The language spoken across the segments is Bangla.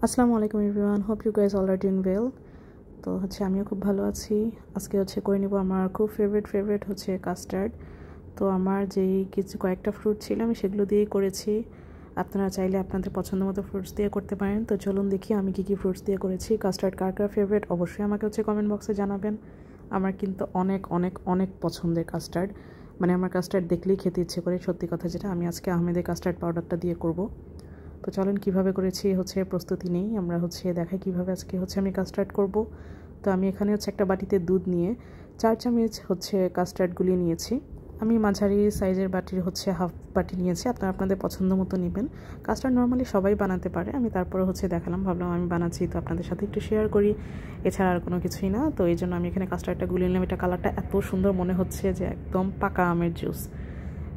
আসসালামু আলাইকুম everyone, hope you guys all are doing well. তো আমিও খুব ভালো আছি। আজকে করে নিব আমার খুব ফেভারিট হচ্ছে কাস্টার্ড। তো আমার যেই কয়েকটা ফ্রুট ছিল আমি সেগুলো দিয়েই করেছি। আপনারা চাইলে আপনাদের পছন্দ মতো ফ্রুটস দিয়ে করতে পারেন। তো চলুন দেখি আমি কী ফ্রুটস দিয়ে করেছি। কাস্টার্ড কার ফেভারিট অবশ্যই আমাকে কমেন্ট বক্সে জানাবেন। আমার কিন্তু অনেক অনেক অনেক পছন্দের কাস্টার্ড, মানে আমার কাস্টার্ড দেখলেই খেতে ইচ্ছে করে, সত্যি কথা যেটা। আমি আজকে আহমেদের কাস্টার্ড পাউডারটা দিয়ে করব। তো চলেন কীভাবে করেছি প্রস্তুতি নেই, আমরা দেখাই কীভাবে আজকে আমি কাস্টার্ড করব। তো আমি এখানে একটা বাটিতে দুধ নিয়ে 4 চামচ কাস্টার্ডগুলি নিয়েছি। আমি মাঝারি সাইজের বাটির হাফ বাটি নিয়েছি। আপনারা আপনাদের পছন্দ মতো নেবেন। কাস্টার্ড নর্মালি সবাই বানাতে পারে, আমি তারপরে দেখালাম, ভাবলাম আমি বানাচ্ছি তো আপনাদের সাথে একটু শেয়ার করি, এছাড়া আর কোনো কিছুই না। তো এই জন্য আমি এখানে কাস্টার্ডটা গুলিয়ে নিলাম। এটা কালারটা এত সুন্দর মনে হচ্ছে যে একদম পাকা আমের জুস,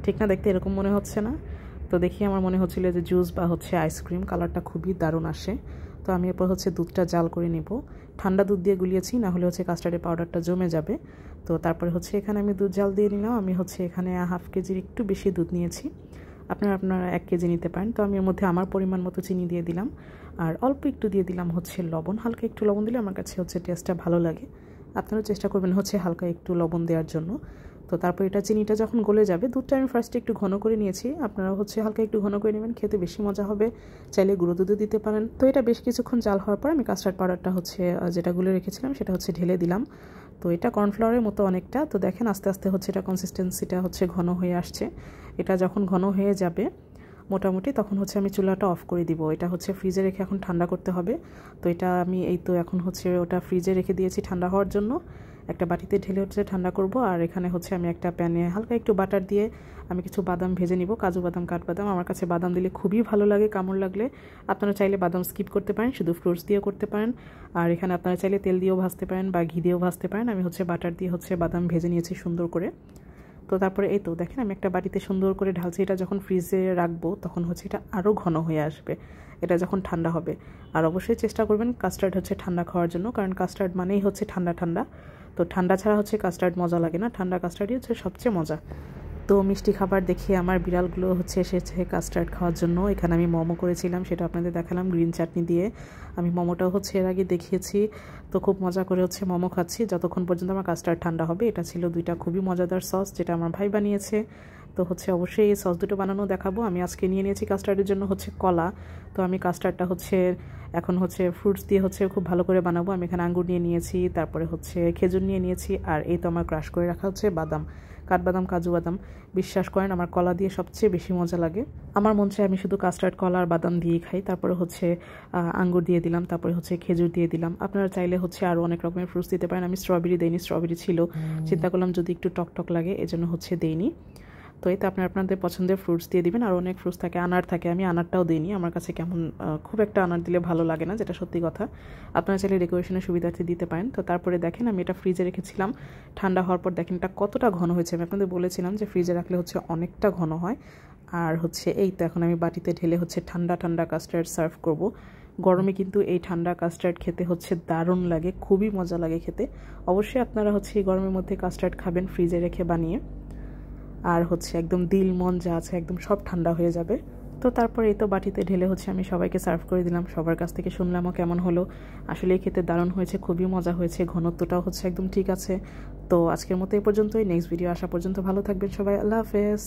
ঠিক না? দেখতে এরকম মনে হচ্ছে না? তো দেখি আমার মনে হচ্ছিল যে জুস বা আইসক্রিম, কালারটা খুবই দারুণ আসে। তো আমি এরপর দুধটা জাল করে নেব। ঠান্ডা দুধ দিয়ে গুলিয়েছি, না হলে কাস্টার্ডের পাউডারটা জমে যাবে। তো তারপরে এখানে আমি দুধ জাল দিয়ে নিলাম। আমি এখানে হাফ কেজির একটু বেশি দুধ নিয়েছি। আপনারা 1 কেজি নিতে পারেন। তো আমি এর মধ্যে আমার পরিমাণ মতো চিনি দিয়ে দিলাম, আর অল্প একটু দিয়ে দিলাম লবণ। হালকা একটু লবণ দিলে আমার কাছে টেস্টটা ভালো লাগে। আপনারাও চেষ্টা করবেন হালকা একটু লবণ দেওয়ার জন্য। তো তারপর চিনিটা যখন গলে যাবে, দুধটা আমি ফার্স্টে একটু ঘন করে নিয়েছি। আপনারা হালকা একটু ঘন করে নেবেন, খেতে বেশি মজা হবে। চাইলে গুঁড়ো দুধও দিতে পারেন। তো এটা বেশ কিছুক্ষণ জাল হওয়ার পর আমি কাস্টার্ড পাউডারটা যেটা গুলে রেখেছিলাম সেটা ঢেলে দিলাম। তো এটা কর্নফ্লাওয়ারের মতো অনেকটা। তো দেখেন আস্তে আস্তে এটা কনসিস্টেন্সিটা ঘন হয়ে আসছে। এটা যখন ঘন হয়ে যাবে মোটামুটি, তখন আমি চুলাটা অফ করে দিব। এটা ফ্রিজে রেখে এখন ঠান্ডা করতে হবে। তো এটা আমি এখন ওটা ফ্রিজে রেখে দিয়েছি ঠান্ডা হওয়ার জন্য। একটা বাটিতে ঢেলে ঠান্ডা করব। আর এখানে আমি একটা প্যানে হালকা একটু বাটার দিয়ে আমি কিছু বাদাম ভেজে নিব, কাজু বাদাম, কাঠবাদাম। আমার কাছে বাদাম দিলে খুবই ভালো লাগে, কামড় লাগলে। আপনারা চাইলে বাদাম স্কিপ করতে পারেন, শুধু ফ্রুটস দিয়েও করতে পারেন। আর এখানে আপনারা চাইলে তেল দিয়েও ভাজতে পারেন বা ঘি দিয়েও ভাজতে পারেন। আমি বাটার দিয়ে বাদাম ভেজে নিয়েছি সুন্দর করে। তো তারপরে দেখেন আমি একটা বাটিতে সুন্দর করে ঢালছি। এটা যখন ফ্রিজে রাখবো তখন এটা আরও ঘন হয়ে আসবে, এটা যখন ঠান্ডা হবে। আর অবশ্যই চেষ্টা করবেন কাস্টার্ড ঠান্ডা খাওয়ার জন্য, কারণ কাস্টার্ড মানেই ঠান্ডা ঠান্ডা। তো ঠান্ডা ছাড়া কাস্টার্ড মজা লাগে না, ঠান্ডা কাস্টার্ডই সবচেয়ে মজা। তো মিষ্টি খাবার দেখে আমার বিড়ালগুলো এসেছে কাস্টার্ড খাওয়ার জন্য। এখানে আমি মোমো করেছিলাম, সেটা আপনাদের দেখালাম গ্রিন চাটনি দিয়ে। আমি মোমোটাও এর আগে দেখিয়েছি। তো খুব মজা করে মোমো খাচ্ছি যতক্ষণ পর্যন্ত আমার কাস্টার্ড ঠান্ডা হবে। এটা ছিল 2টা খুবই মজাদার সস, যেটা আমার ভাই বানিয়েছে। তো অবশ্যই এই সস দুটো বানানো দেখাবো। আমি আজকে নিয়ে নিয়েছি কাস্টার্ডের জন্য কলা। তো আমি কাস্টার্ডটা এখন ফ্রুটস দিয়ে খুব ভালো করে বানাবো। আমি এখানে আঙ্গুর নিয়ে নিয়েছি, তারপরে খেজুর নিয়ে নিয়েছি, আর এই তো আমার ক্রাশ করে রাখা বাদাম, কাঠবাদাম, কাজু বাদাম। বিশ্বাস করেন আমার কলা দিয়ে সবচেয়ে বেশি মজা লাগে। আমার মন চায় আমি শুধু কাস্টার্ড, কলা আর বাদাম দিয়েই খাই। তারপরে আঙ্গুর দিয়ে দিলাম, তারপরে খেজুর দিয়ে দিলাম। আপনারা চাইলে আরও অনেক রকমের ফ্রুটস দিতে পারেন। আমি স্ট্রবেরি দেইনি, স্ট্রবেরি ছিল, চিন্তা করলাম যদি একটু টক লাগে এজন্য দেইনি। তো এই তো আপনাদের পছন্দের ফ্রুটস দিয়ে দিবেন। আর অনেক ফ্রুটস থাকে, আনার থাকে, আমি আনারটাও দিইনি। আমার কাছে কেমন খুব একটা আনার দিলে ভালো লাগে না, যেটা সত্যি কথা। আপনারা চাইলে ডেকোরেশনের সুবিধার্থে দিতে পারেন। তো তারপরে দেখেন আমি এটা ফ্রিজে রেখেছিলাম। ঠান্ডা হওয়ার পর দেখেন এটা কতটা ঘন হয়েছে। আমি আপনাদের বলেছিলাম যে ফ্রিজে রাখলে অনেকটা ঘন হয়। আর এই তো এখন আমি বাটিতে ঢেলে ঠান্ডা ঠান্ডা কাস্টার্ড সার্ভ করব। গরমে কিন্তু এই ঠান্ডা কাস্টার্ড খেতে দারুণ লাগে, খুবই মজা লাগে খেতে। অবশ্যই আপনারা এই গরমের মধ্যে কাস্টার্ড খাবেন ফ্রিজে রেখে বানিয়ে। আর একদম দিল মন যা আছে একদম সব ঠান্ডা হয়ে যাবে। তো তারপরে এই তো বাটিতে ঢেলে আমি সবাইকে সার্ভ করে দিলাম। সবার কাছ থেকে শুনলামও কেমন হলো। আসলে খেতে দারুণ হয়েছে, খুবই মজা হয়েছে, ঘনত্বটাও একদম ঠিক আছে। তো আজকের মতো এই পর্যন্তই। নেক্সট ভিডিও আসা পর্যন্ত ভালো থাকবেন সবাই। আল্লাহ হাফেজ।